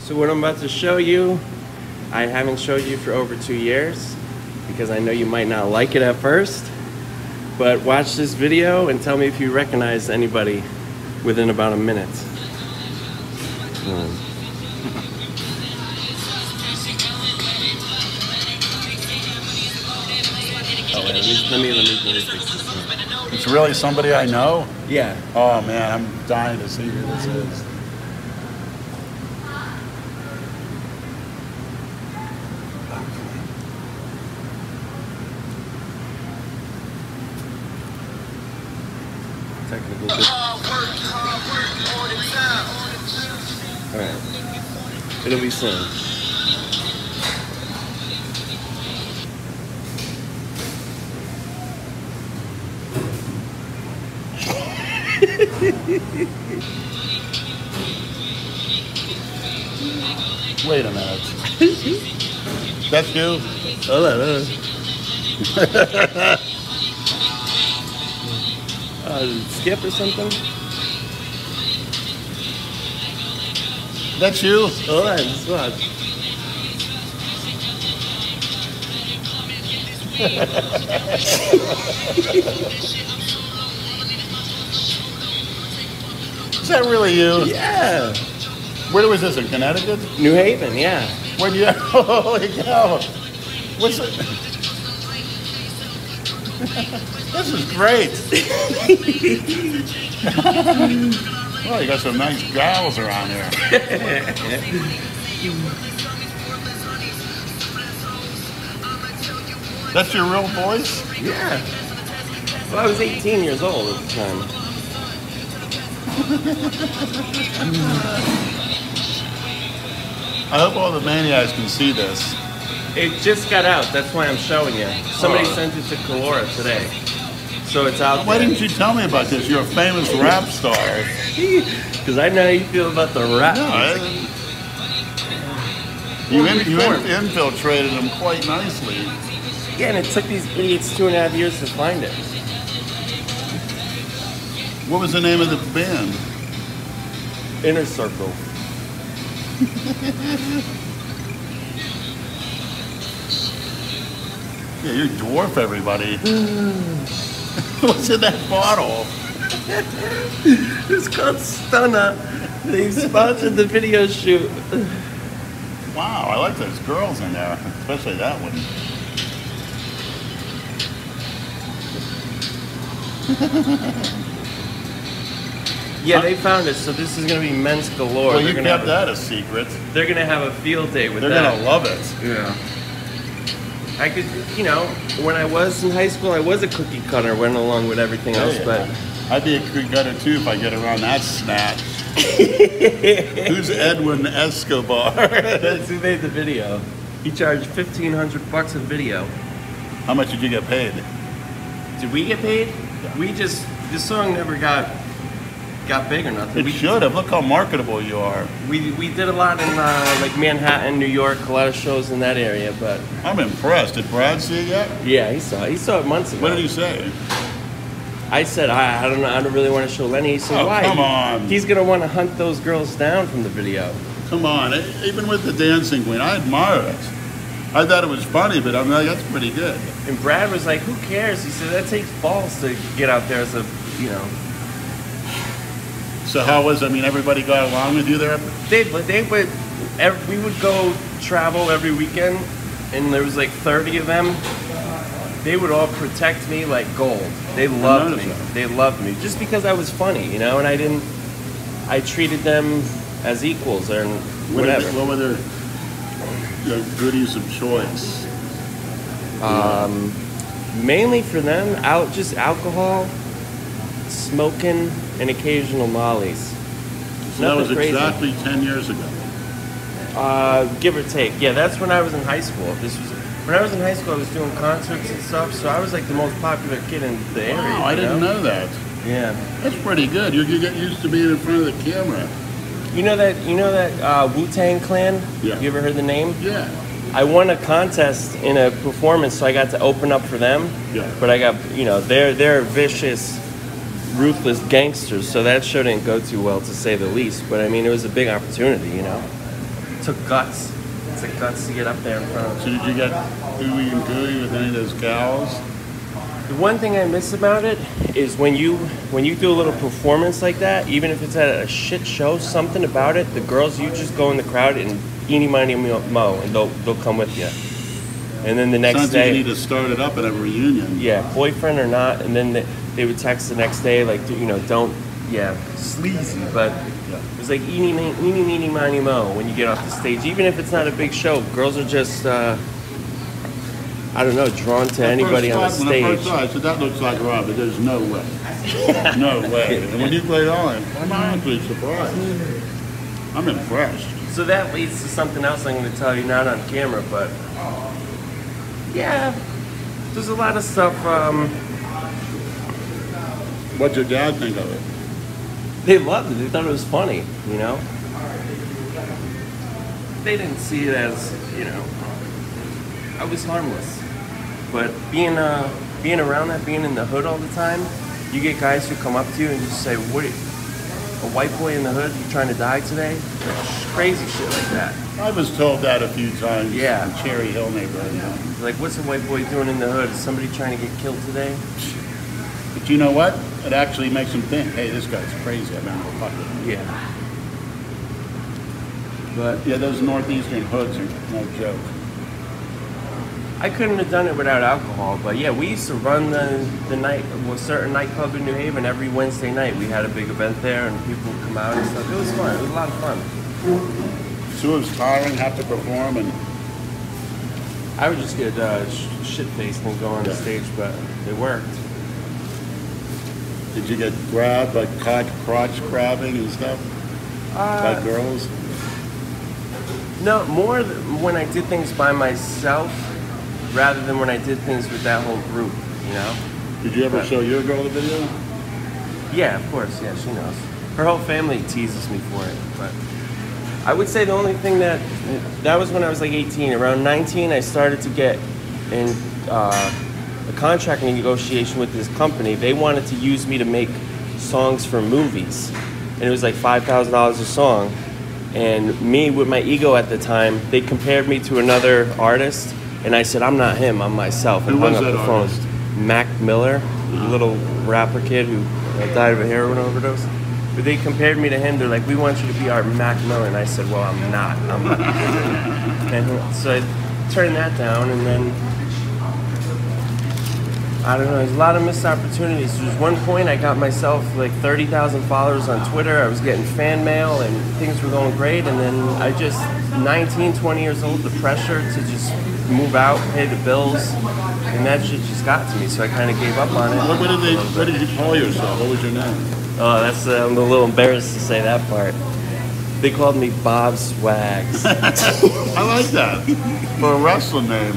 So what I'm about to show you, I haven't showed you for over 2 years because I know you might not like it at first, but watch this video and tell me if you recognize anybody within about a minute. Oh, wait, let me fix this one. It's really somebody I know? Yeah. Oh man, I'm dying to see who this is. Technical bit. Alright. It'll be soon. Wait a minute. That's you? Hold on. Skip or something? That's you? Hold on, just watch. Is that really you? Yeah. Where was this, in Connecticut? New Haven, yeah. Where'd you, holy cow. What's it? This is great. Oh, you got some nice gals around here. That's your real voice? Yeah. Well, I was 18 years old at the time. I hope all the maniacs can see this. It just got out. That's why I'm showing you. Somebody sent it to Calora today. So it's out Why there. didn't you tell me about this? You're a famous rap star. Because I know how you feel about the rap music. You infiltrated them quite nicely. Yeah, and it took these idiots 2.5 years to find it. What was the name of the band? Inner Circle. Yeah, you dwarf everybody. What's in that bottle? It's called Stunna. They sponsored the video shoot. Wow, I like those girls in there, especially that one. Yeah, they found it, so this is going to be men's galore. Well, you kept that a secret. They're going to have a field day with that. They're going to love it. Yeah. I could, you know, when I was in high school, I was a cookie cutter, went along with everything else, but... I'd be a cookie cutter too if I get around that snatch. Who's Edwin Escobar? That's who made the video. He charged $1,500 a video. How much did you get paid? Did we get paid? Yeah. We just, this song never got big or nothing. It should have. Look how marketable you are. We did a lot in like Manhattan, New York, a lot of shows in that area, but... I'm impressed. Did Brad see it yet? Yeah, he saw it. He saw it months ago. What did he say? I said, I don't know, I don't really want to show Lenny. He said, why? Come on. He's going to want to hunt those girls down from the video. Come on. Even with the dancing queen, I admire it. I thought it was funny, but I'm like, that's pretty good. And Brad was like, who cares? He said, that takes balls to get out there as a, you know. So how was, I mean, everybody got along with you there? We would go travel every weekend, and there was like 30 of them. They would all protect me like gold. They loved me. They loved me just because I was funny, you know, and I treated them as equals or whatever. What were their goodies of choice? Mainly for them, just alcohol, smoking, and occasional mollies. So that was exactly 10 years ago. Give or take. Yeah, that's when I was in high school. When I was in high school, I was doing concerts and stuff, so I was like the most popular kid in the area. Wow, I didn't know that. Yeah. That's pretty good. You get used to being in front of the camera. You know that Wu-Tang Clan? Yeah. You ever heard the name? Yeah. I won a contest in a performance, so I got to open up for them. Yeah. But I got, you know, they're vicious, ruthless gangsters, so that show didn't go too well, to say the least. But I mean, it was a big opportunity, you know. took guts. It's like guts to get up there in front of. So did you get ooey and gooey with any of those gals? The one thing I miss about it is when you do a little performance like that, even if it's at a shit show, something about it, the girls, you just go in the crowd and eeny, miny, mo, and they'll come with you. And then the next Sounds day, like you need to start it up at a reunion. yeah, boyfriend or not, and then they would text the next day like, don't, sleazy, but it's like eeny, meeny, miny, mo when you get off the stage. Even if it's not a big show, girls are just, I don't know, drawn to anybody on the stage. When I first saw it, I said, that looks like Rob, but there's no way. No way. And when you played on, I'm honestly surprised. I'm impressed. So that leads to something else I'm going to tell you, not on camera, but yeah, there's a lot of stuff. What'd your dad think of it? They loved it. They thought it was funny, They didn't see it as, I was harmless. But being around that, being in the hood all the time, you get guys who come up to you and just say, "What? A white boy in the hood? You trying to die today?" Crazy shit like that. I was told that a few times. Yeah. In Cherry Hill neighborhood. Like, what's a white boy doing in the hood? Is somebody trying to get killed today? But you know what? It actually makes them think, hey, this guy's crazy. I'm out of fuck with him. Yeah. But yeah, those northeastern hoods are no joke. I couldn't have done it without alcohol, but yeah, we used to run the night, certain nightclub in New Haven every Wednesday night. We had a big event there, and people would come out and stuff. It was fun. It was a lot of fun. So it was tiring, have to perform, and I would just get shit-faced and go on the stage, but it worked. Did you get grabbed, like crotch grabbing and stuff by girls? No, more when I did things by myself rather than when I did things with that whole group, Did you ever show your girl the video? Yeah, of course. Yeah, she knows. Her whole family teases me for it, but I would say the only thing that was when I was like 18. Around 19, I started to get in a contract negotiation with this company. They wanted to use me to make songs for movies, and it was like $5,000 a song. And me, with my ego at the time, they compared me to another artist, and I said, I'm not him, I'm myself. And Who hung was up that the phone. artist? Mac Miller, a little rapper kid who died of a heroin overdose. But they compared me to him. They're like, we want you to be our Mac Miller. And I said, well, I'm not. And so I turned that down, and then, I don't know, there's a lot of missed opportunities. There was one point I got myself like 30,000 followers on Twitter. I was getting fan mail and things were going great. And then I just, 19, 20 years old, the pressure to just move out, pay the bills, and that shit just got to me. So I kind of gave up on it. What did you call yourself? What was your name? Oh, that's, I'm a little embarrassed to say that part. They called me Bob Swags. I like that. For a wrestling name.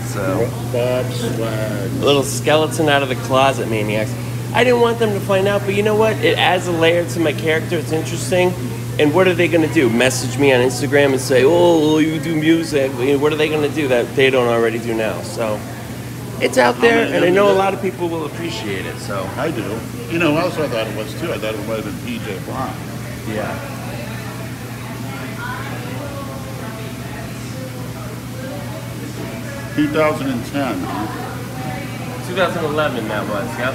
So, Bob Swag. a little skeleton out of the closet maniacs. I didn't want them to find out, but you know what? It adds a layer to my character. It's interesting. And what are they going to do? Message me on Instagram and say, oh, you do music. What are they going to do that they don't already do now? So, it's out there, and I know a lot of people will appreciate it. So I do. You know who else I thought it was, too? I thought it might have been PJ Brown. Yeah. 2010. 2011 that was, yep.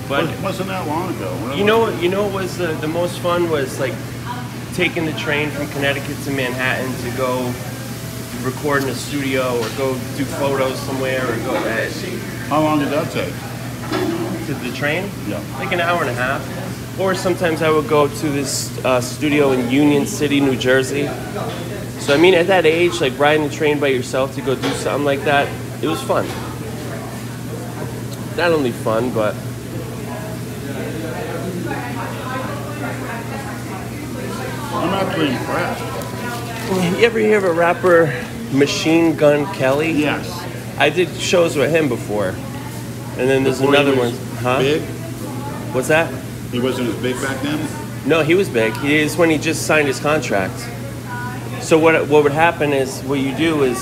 But Wasn't that long ago. you know what was the most fun was like taking the train from Connecticut to Manhattan to go record in a studio or go do photos somewhere or go How long did that take? to the train. Yeah. Like an hour and a half. Or sometimes I would go to this studio in Union City, New Jersey. So I mean, at that age, like riding the train by yourself to go do something like that, it was fun. Not only fun, but I'm actually impressed. you ever hear of a rapper, Machine Gun Kelly? Yes. I did shows with him before. And then there's Before he another was one. Huh? Big? What's that? He wasn't as big back then? No, he was big. He is when he just signed his contract. So what would happen is, what you do is,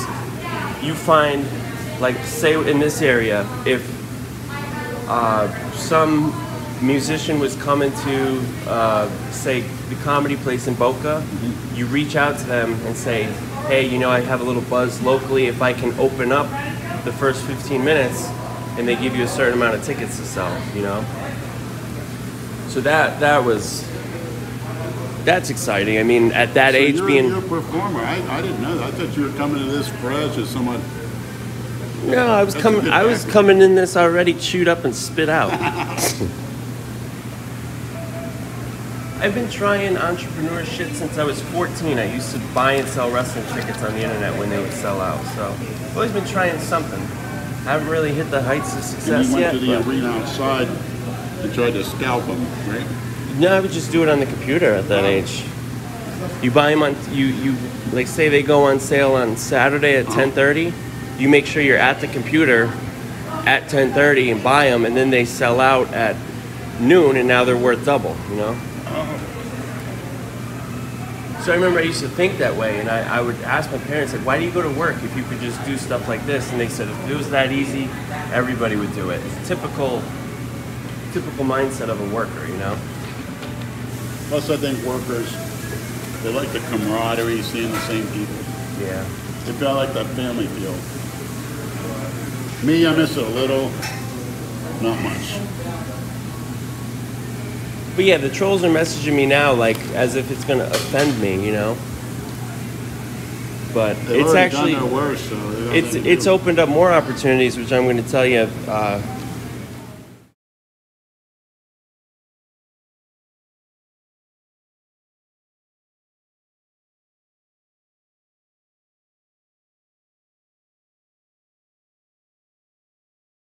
you find, like, say in this area, if some musician was coming to, say, the comedy place in Boca, you reach out to them and say, hey, you know, I have a little buzz locally. If I can open up the first 15 minutes, and they give you a certain amount of tickets to sell, you know? So that's exciting. I mean, at that So age, you're a performer. I didn't know that. I thought you were coming to this fresh as someone. No, I was coming in this already chewed up and spit out. I've been trying entrepreneur shit since I was 14. I used to buy and sell wrestling tickets on the internet when they would sell out. So I've always been trying something. I haven't really hit the heights of success And you yet. went to the arena outside and tried to scalp them, right? No, I would just do it on the computer at that age. You buy them on, you like say they go on sale on Saturday at 10:30. You make sure you're at the computer at 10:30 and buy them, and then they sell out at noon, and now they're worth double, you know? So I remember I used to think that way, and I would ask my parents, like, why do you go to work if you could just do stuff like this? And they said, if it was that easy, everybody would do it. It's typical mindset of a worker, you know? Plus, I think workers, they like the camaraderie, seeing the same people. Yeah. They feel like that family feel. Me, I miss it a little, not much. But yeah, the trolls are messaging me now like as if it's gonna offend me, you know. But They've it's already actually done their worst, so it's opened up more opportunities, which I'm going to tell you